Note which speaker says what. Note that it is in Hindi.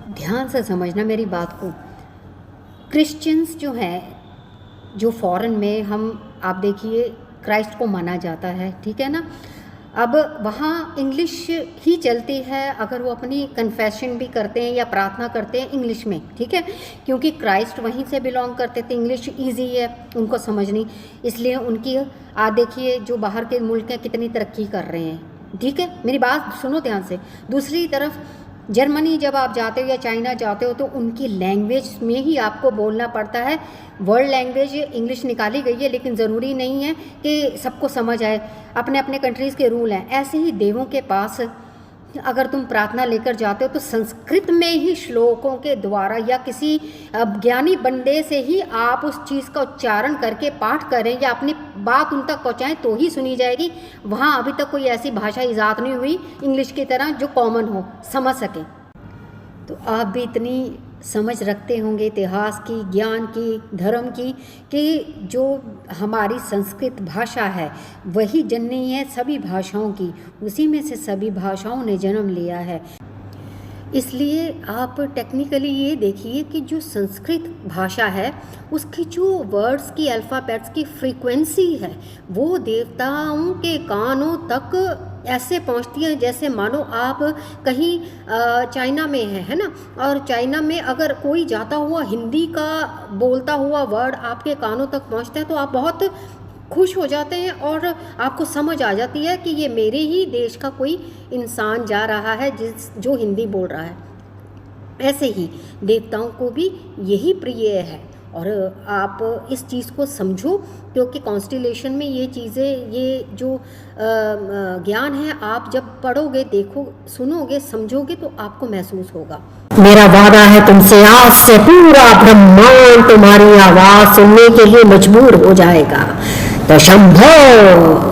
Speaker 1: ध्यान से समझना मेरी बात को। क्रिश्चियंस जो हैं, जो फॉरेन में आप देखिए क्राइस्ट को माना जाता है, ठीक है ना। अब वहाँ इंग्लिश ही चलती है, अगर वो अपनी कन्फेशन भी करते हैं या प्रार्थना करते हैं इंग्लिश में, ठीक है, क्योंकि क्राइस्ट वहीं से बिलोंग करते थे। इंग्लिश ईजी है उनको समझनी, इसलिए उनकी आज देखिए जो बाहर के मुल्क हैं कितनी तरक्की कर रहे हैं, ठीक है। मेरी बात सुनो ध्यान से। दूसरी तरफ जर्मनी जब आप जाते हो या चाइना जाते हो तो उनकी लैंग्वेज में ही आपको बोलना पड़ता है। वर्ल्ड लैंग्वेज इंग्लिश निकाली गई है, लेकिन ज़रूरी नहीं है कि सबको समझ आए, अपने अपने कंट्रीज़ के रूल हैं। ऐसे ही देवों के पास अगर तुम प्रार्थना लेकर जाते हो तो संस्कृत में ही श्लोकों के द्वारा या किसी ज्ञानी बंदे से ही आप उस चीज़ का उच्चारण करके पाठ करें या अपनी बात उन तक पहुँचाएँ तो ही सुनी जाएगी। वहाँ अभी तक कोई ऐसी भाषा ईजाद नहीं हुई इंग्लिश की तरह जो कॉमन हो, समझ सकें। तो आप भी इतनी समझ रखते होंगे इतिहास की, ज्ञान की, धर्म की, कि जो हमारी संस्कृत भाषा है वही जननी है सभी भाषाओं की, उसी में से सभी भाषाओं ने जन्म लिया है। इसलिए आप टेक्निकली ये देखिए कि जो संस्कृत भाषा है उसकी जो वर्ड्स की अल्फ़ाबेट्स की फ्रीक्वेंसी है वो देवताओं के कानों तक ऐसे पहुंचती है जैसे मानो आप कहीं चाइना में है ना, और चाइना में अगर कोई जाता हुआ हिंदी का बोलता हुआ वर्ड आपके कानों तक पहुंचता है तो आप बहुत खुश हो जाते हैं और आपको समझ आ जाती है कि ये मेरे ही देश का कोई इंसान जा रहा है जो हिंदी बोल रहा है। ऐसे ही देवताओं को भी यही प्रिय है, और आप इस चीज़ को समझो, क्योंकि कॉन्स्टिलेशन में ये चीज़ें, ये जो ज्ञान है आप जब पढ़ोगे, देखो, सुनोगे, समझोगे तो आपको महसूस होगा।
Speaker 2: मेरा वादा है तुमसे, आज से पूरा ब्रह्मांड तुम्हारी आवाज़ सुनने के लिए मजबूर हो जाएगा। तो शंभो।